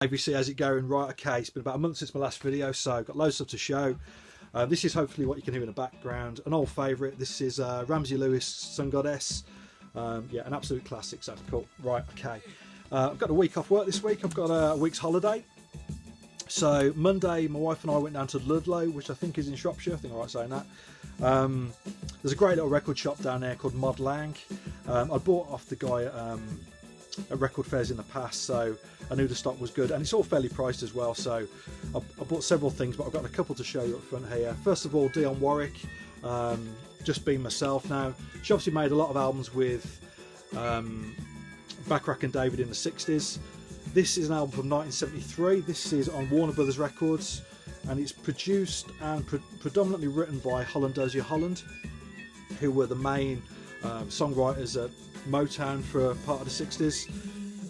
If you see, how's it going? Right, okay, it's been about a month since my last video, so I've got loads of stuff to show. This is hopefully what you can hear in the background. An old favourite. This is Ramsey Lewis, Sun Goddess. Yeah, an absolute classic, so cool. Right, okay. I've got a week off work this week. I've got a week's holiday. So Monday, my wife and I went down to Ludlow, which I think is in Shropshire. I think I'm right saying that. There's a great little record shop down there called Mod Lang. I bought off the guy at record fairs in the past, so I knew the stock was good, and it's all fairly priced as well. So I bought several things, but I've got a couple to show you up front here. First of all, Dionne Warwick, just being myself now. She obviously made a lot of albums with Backrack and David in the 60s. This is an album from 1973. This is on Warner Brothers Records, and it's produced and predominantly written by Holland Dozier Holland, who were the main songwriters at Motown for part of the 60s.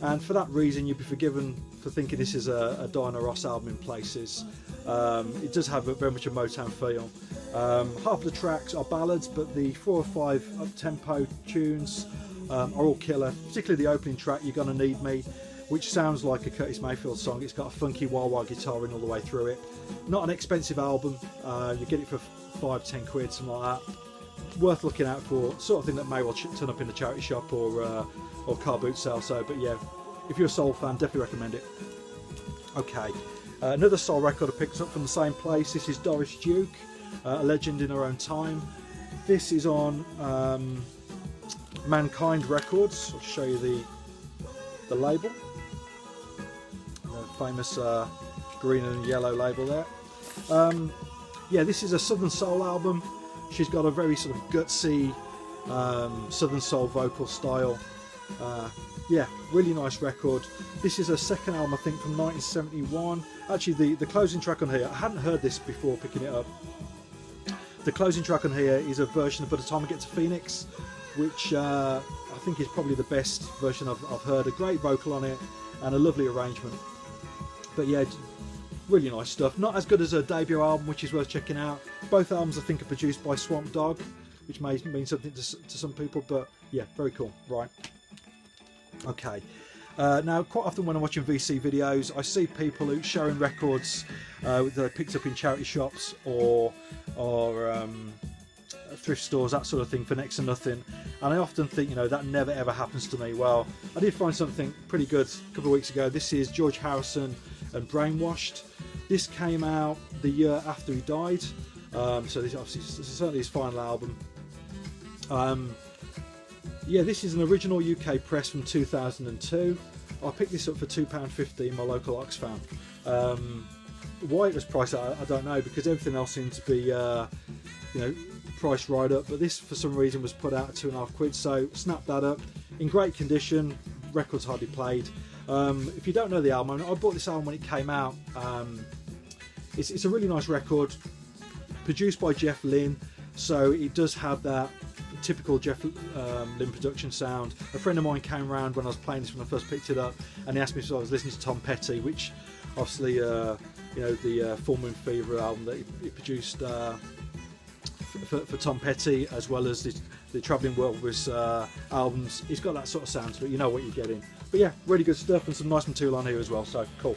And for that reason, you'd be forgiven for thinking this is a Diana Ross album in places. It does have very much a Motown feel. Half of the tracks are ballads, but the 4 or 5 up-tempo tunes are all killer, particularly the opening track, You're Gonna Need Me, which sounds like a Curtis Mayfield song. It's got a funky wah-wah guitar in all the way through it. Not an expensive album. You get it for 5-10 quid, something like that. Worth looking out for, sort of thing that may well turn up in the charity shop or car boot sale. So, but yeah, if you're a soul fan, definitely recommend it. Okay, another soul record I picked up from the same place. This is Doris Duke, a legend in her own time. This is on Mankind Records. I'll show you the label, the famous green and yellow label there. Yeah, this is a Southern Soul album. She's got a very sort of gutsy Southern Soul vocal style. Yeah, really nice record. This is her second album, I think, from 1971. Actually, the closing track on here, I hadn't heard this before picking it up. The closing track on here is a version of By the Time I Get to Phoenix, which I think is probably the best version I've heard. A great vocal on it and a lovely arrangement. But yeah, really nice stuff. Not as good as her debut album, which is worth checking out. Both albums I think are produced by Swamp Dogg, which may mean something to some people, but yeah, very cool. Right, okay. Now, quite often when I'm watching VC videos, I see people who showing records that they picked up in charity shops or thrift stores, that sort of thing, for next to nothing. And I often think, you know, that never ever happens to me. Well, I did find something pretty good a couple of weeks ago. This is George Harrison and Brainwashed. This came out the year after he died, so this obviously is certainly his final album. Yeah, this is an original UK press from 2002. I picked this up for £2.50 in my local Oxfam. Why it was priced, I don't know, because everything else seemed to be, you know, priced right up. But this, for some reason, was put out at £2.5, so snap that up. In great condition, record's hardly played. If you don't know the album, I bought this album when it came out. It's a really nice record, produced by Jeff Lynne, so it does have that typical Jeff Lynne production sound. A friend of mine came round when I was playing this when I first picked it up, and he asked me if I was listening to Tom Petty, which obviously, you know, the Full Moon Fever album that he produced for Tom Petty, as well as the Travelling Wilburys albums. He's got that sort of sound to it, you know what you're getting. But yeah, really good stuff, and some nice material on here as well, so cool.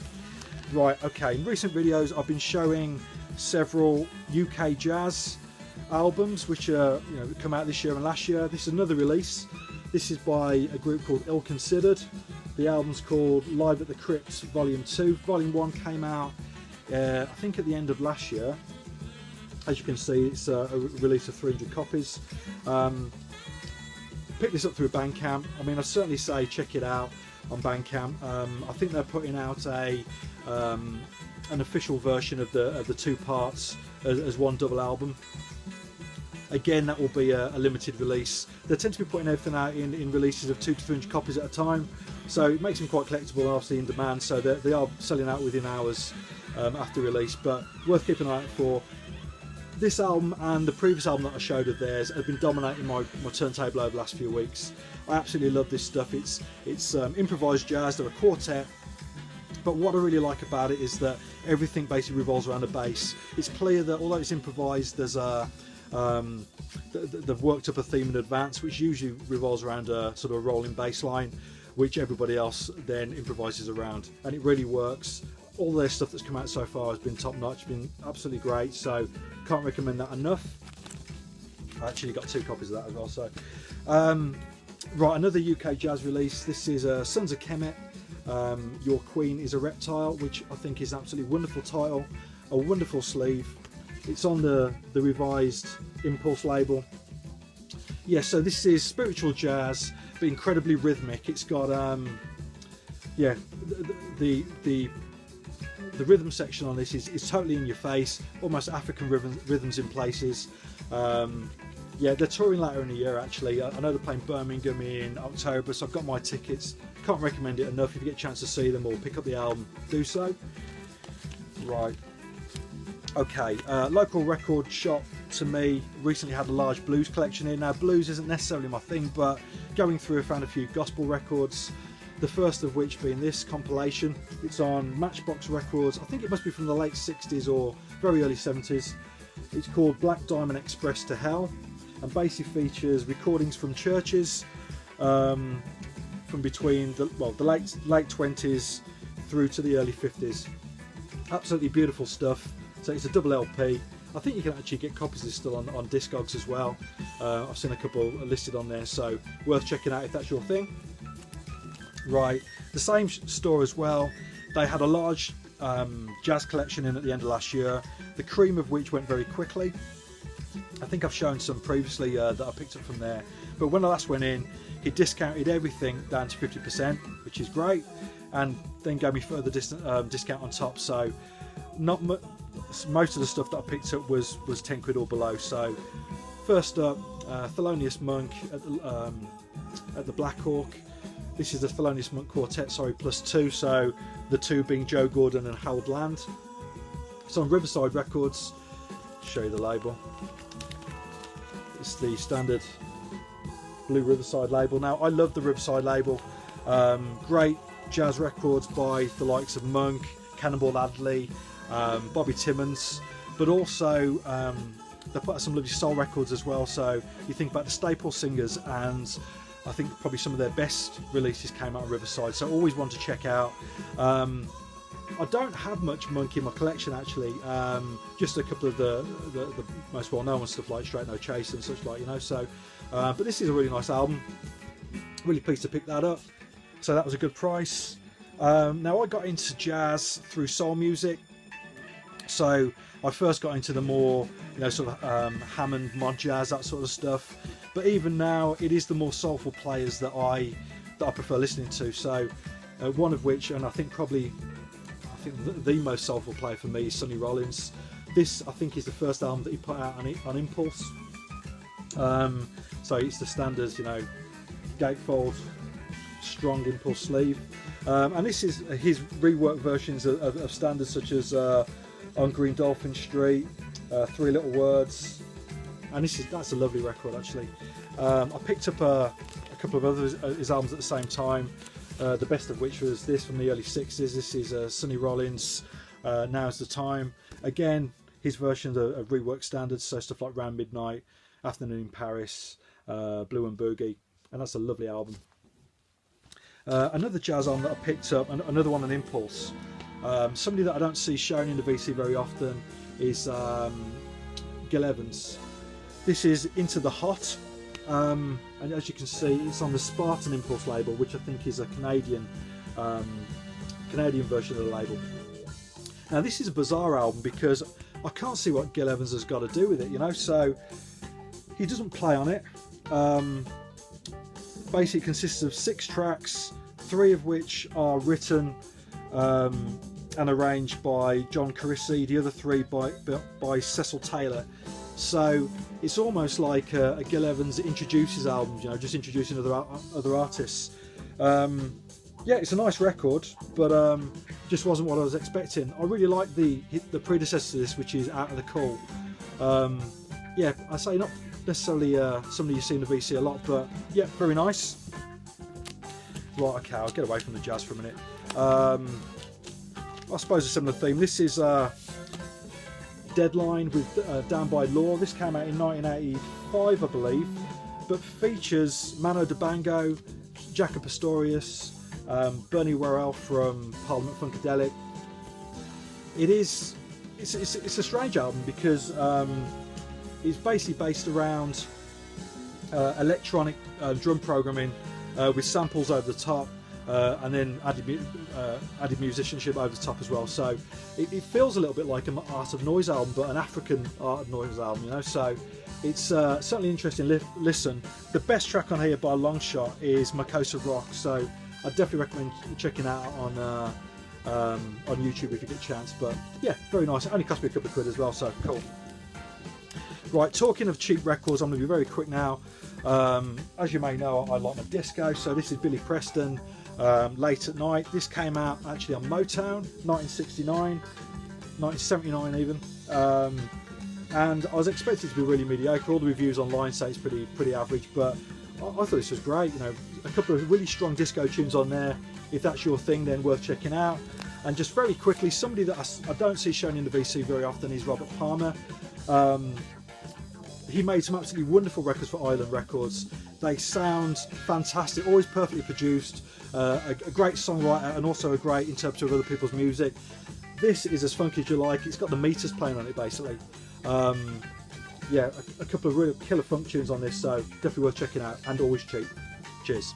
Right, okay, in recent videos I've been showing several UK jazz albums which are, you know, come out this year and last year. This is another release. This is by a group called Ill Considered. The album's called Live at the Crypt Volume 2. Volume 1 came out I think at the end of last year. As you can see, it's a release of 300 copies. Pick this up through Bandcamp. I mean, I'd certainly say check it out on Bandcamp. I think they're putting out an official version of the 2 parts as one double album. Again, that will be a limited release. They tend to be putting everything out in releases of 200 to 300 copies at a time, so it makes them quite collectible and obviously in demand, so they are selling out within hours after release, but worth keeping an eye out for. This album and the previous album that I showed of theirs have been dominating my turntable over the last few weeks. I absolutely love this stuff. It's improvised jazz. They're a quartet, but what I really like about it is that everything basically revolves around a bass. It's clear that although it's improvised, there's they've worked up a theme in advance, which usually revolves around a sort of a rolling bass line. which everybody else then improvises around, and it really works. All their stuff that's come out so far has been top notch, been absolutely great, so can't recommend that enough. I actually got 2 copies of that as well. So right, another UK jazz release. This is Sons of Kemet, Your Queen is a Reptile, which I think is an absolutely wonderful title, a wonderful sleeve. It's on the revised Impulse label. Yeah, so this is spiritual jazz, but incredibly rhythmic. It's got yeah, the rhythm section on this is totally in your face, almost African rhythms in places. Yeah, they're touring later in the year actually. I know they're playing Birmingham in October, so I've got my tickets. Can't recommend it enough. If you get a chance to see them or pick up the album, do so. Right. Okay, local record shop to me recently had a large blues collection in. Now blues isn't necessarily my thing, but going through I found a few gospel records. The first of which being this compilation. It's on Matchbox Records. I think it must be from the late 60s or very early 70s. It's called Black Diamond Express to Hell, and basically features recordings from churches from between the late 20s through to the early 50s. Absolutely beautiful stuff. So it's a double LP. I think you can actually get copies of this still on Discogs as well. I've seen a couple listed on there, so worth checking out if that's your thing. Right, the same store as well. They had a large jazz collection in at the end of last year, the cream of which went very quickly. I think I've shown some previously that I picked up from there, but when I last went in, he discounted everything down to 50%, which is great, and then gave me further discount on top. So not most of the stuff that I picked up was 10 quid or below. So first up, Felonious Monk at the Black Hawk. This is the Felonious Monk Quartet, sorry, +2, so the 2 being Joe Gordon and Harold Land. It's on Riverside Records. Show you the label. It's the standard blue Riverside label. Now, I love the Riverside label. Great jazz records by the likes of Monk, Cannonball Adderley, Bobby Timmons, but also they put out some lovely soul records as well. So you think about the staple singers, and I think probably some of their best releases came out of Riverside, so always one to check out. I don't have much Monk in my collection actually, just a couple of the most well-known ones, stuff like Straight No Chase and such like, you know. So, but this is a really nice album. Really pleased to pick that up. So that was a good price. Now I got into jazz through soul music. So I first got into the more, you know, sort of Hammond, mod jazz, that sort of stuff. But even now, it is the more soulful players that I prefer listening to. So one of which, and I think the most soulful player for me is Sonny Rollins. This I think is the first album that he put out on Impulse. So it's the standards, you know, gatefold, strong Impulse sleeve. And this is his reworked versions of standards such as On Green Dolphin Street, Three Little Words, and that's a lovely record actually. I picked up a couple of other his albums at the same time, the best of which was this from the early 60s. This is Sonny Rollins, Now's the Time. Again, his versions of reworked standards, so stuff like Round Midnight, Afternoon in Paris, Blue and Boogie, and that's a lovely album. Another jazz album that I picked up, another one on Impulse. Somebody that I don't see shown in the VC very often is Gil Evans. This is Into the Hot, and as you can see, it's on the Spartan Impulse label, which I think is a Canadian version of the label. Now this is a bizarre album because I can't see what Gil Evans has got to do with it, you know. So he doesn't play on it. Basically, it consists of 6 tracks, 3 of which are written and arranged by John Carisi, the other 3 by Cecil Taylor. So it's almost like a Gil Evans introduces albums, you know, just introducing other artists. Yeah, it's a nice record, but just wasn't what I was expecting. I really like the predecessor to this, which is Out of the Cool. Yeah, I say not necessarily somebody you see in the VC a lot, but yeah, very nice. Right, okay, I'll get away from the jazz for a minute. I suppose a similar theme. This is Deadline with Down by Law. This came out in 1985, I believe, but features Mano Dibango, Jacob Pastorius, Bernie Worrell from Parliament Funkadelic. It's a strange album because it's basically based around electronic drum programming with samples over the top, and then added musicianship over the top as well. So it feels a little bit like an Art of Noise album, but an African Art of Noise album, you know. So it's certainly interesting. Listen, the best track on here by a long shot is Makosa Rock. So I definitely recommend checking it out on YouTube if you get a chance. But yeah, very nice. It only cost me a couple of quid as well, so cool. Right, talking of cheap records, I'm going to be very quick now. As you may know, I like my disco, so this is Billy Preston, Late at Night. This came out actually on Motown, 1969, 1979 even. And I was expecting it to be really mediocre. All the reviews online say it's pretty average, but I thought this was great. You know, a couple of really strong disco tunes on there. If that's your thing, then worth checking out. And just very quickly, somebody that I don't see shown in the VC very often is Robert Palmer. He made some absolutely wonderful records for Island Records. They sound fantastic, always perfectly produced, a great songwriter and also a great interpreter of other people's music. This is as funky as you like. It's got the meters playing on it basically. Yeah, a couple of real killer funk tunes on this, so definitely worth checking out, and always cheap. Cheers.